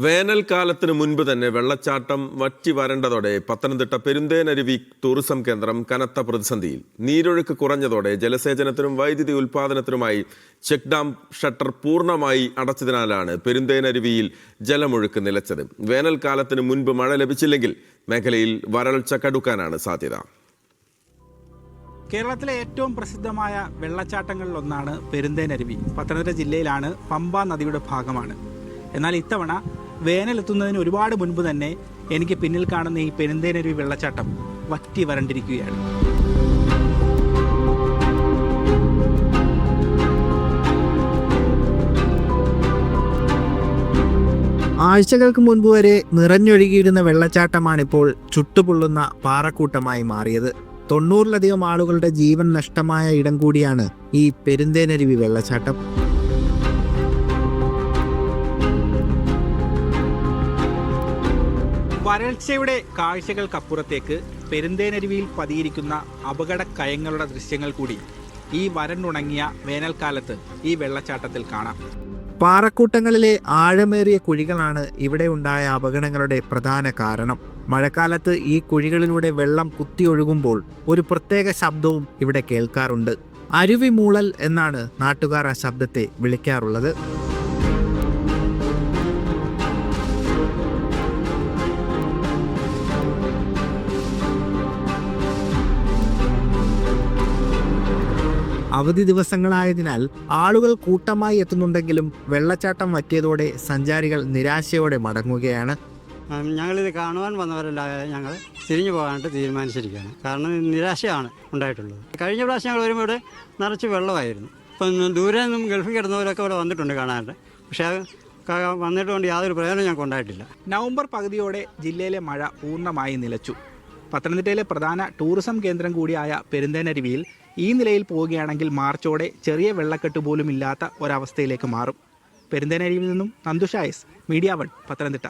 വേനൽക്കാലത്തിന് മുൻപ് തന്നെ വെള്ളച്ചാട്ടം വറ്റി വരണ്ടതോടെ പത്തനംതിട്ട പെരുന്തേനരുവി ടൂറിസം കേന്ദ്രം കനത്ത പ്രതിസന്ധിയിൽ. നീരൊഴുക്ക് കുറഞ്ഞതോടെ ജലസേചനത്തിനും വൈദ്യുതി ഉൽപാദനത്തിനുമായി ചെക്ക് ഡാം ഷട്ടർ പൂർണ്ണമായി അടച്ചതിനാലാണ് പെരുന്തേനരുവിയിൽ ജലമൊഴുക്ക് നിലച്ചത്. വേനൽക്കാലത്തിന് മുൻപ് മഴ ലഭിച്ചില്ലെങ്കിൽ മേഖലയിൽ വരൾച്ച കടുക്കാനാണ് സാധ്യത. കേരളത്തിലെ ഏറ്റവും പ്രസിദ്ധമായ വെള്ളച്ചാട്ടങ്ങളിലൊന്നാണ് പെരുന്തേനരുവി. പത്തനംതിട്ട ജില്ലയിലാണ്, പമ്പാ നദിയുടെ ഭാഗമാണ്. എന്നാൽ ഇത്തവണ വേനലെത്തുന്നതിന് ഒരുപാട് മുൻപ് തന്നെ എനിക്ക് പിന്നിൽ കാണുന്ന ഈ പെരുന്തേനരുവി വെള്ളച്ചാട്ടം വറ്റി വരണ്ടിരിക്കുകയാണ്. ആഴ്ചകൾക്ക് മുൻപ് വരെ നിറഞ്ഞൊഴുകിയിരുന്ന വെള്ളച്ചാട്ടമാണിപ്പോൾ ചുട്ടുപൊള്ളുന്ന പാറക്കൂട്ടമായി മാറിയത്. 90-ലധികം ആളുകളുടെ ജീവൻ നഷ്ടമായ ഇടം കൂടിയാണ് ഈ പെരുന്തേനരുവി വെള്ളച്ചാട്ടം. വരൾച്ചയുടെ കാഴ്ചകൾക്കപ്പുറത്തേക്ക് പെരുന്തേനരുവിയിൽ പതിയിരിക്കുന്ന അപകട കയങ്ങളുടെ ദൃശ്യങ്ങൾ കൂടി ഈ വരണ്ടുണങ്ങിയ വേനൽക്കാലത്ത് ഈ വെള്ളച്ചാട്ടത്തിൽ കാണാം. പാറക്കൂട്ടങ്ങളിലെ ആഴമേറിയ കുഴികളാണ് ഇവിടെ ഉണ്ടായ അപകടങ്ങളുടെ പ്രധാന കാരണം. മഴക്കാലത്ത് ഈ കുഴികളിലൂടെ വെള്ളം കുത്തിയൊഴുകുമ്പോൾ ഒരു പ്രത്യേക ശബ്ദവും ഇവിടെ കേൾക്കാറുണ്ട്. അരുവി മൂളൽ എന്നാണ് നാട്ടുകാർ ആ ശബ്ദത്തെ വിളിക്കാറുള്ളത്. അവധി ദിവസങ്ങളായതിനാൽ ആളുകൾ കൂട്ടമായി എത്തുന്നുണ്ടെങ്കിലും വെള്ളച്ചാട്ടം വറ്റിയതോടെ സഞ്ചാരികൾ നിരാശയോടെ മടങ്ങുകയാണ്. ഞങ്ങളിത് കാണുവാൻ വന്നവരല്ല, ഞങ്ങൾ തിരിഞ്ഞു പോകാനായിട്ട് തീരുമാനിച്ചിരിക്കുകയാണ്. കാരണം നിരാശയാണ് ഉണ്ടായിട്ടുള്ളത്. കഴിഞ്ഞ പ്രാവശ്യം ഞങ്ങൾ വരുമ്പോൾ ഇവിടെ നിറച്ച് വെള്ളമായിരുന്നു. ഇപ്പം ദൂരെ നിന്നും ഗൾഫിൽ കിടന്നവരൊക്കെ ഇവിടെ വന്നിട്ടുണ്ട് കാണാനായിട്ട്. പക്ഷേ വന്നിട്ടുകൊണ്ട് യാതൊരു പ്രയോജനം ഞങ്ങൾക്ക് ഉണ്ടായിട്ടില്ല. നവംബർ പകുതിയോടെ ജില്ലയിലെ മഴ പൂർണ്ണമായി നിലച്ചു. പത്തനംതിട്ടയിലെ പ്രധാന ടൂറിസം കേന്ദ്രം കൂടിയായ പെരുന്തേനരുവിയിൽ ഈ നിലയിൽ പോവുകയാണെങ്കിൽ മാർച്ചോടെ ചെറിയ വെള്ളക്കെട്ട് പോലും ഇല്ലാത്ത ഒരവസ്ഥയിലേക്ക് മാറും. പെരുന്തേനരുവിയിൽ നിന്നും നന്ദുഷായസ്, മീഡിയ 1, പത്തനംതിട്ട.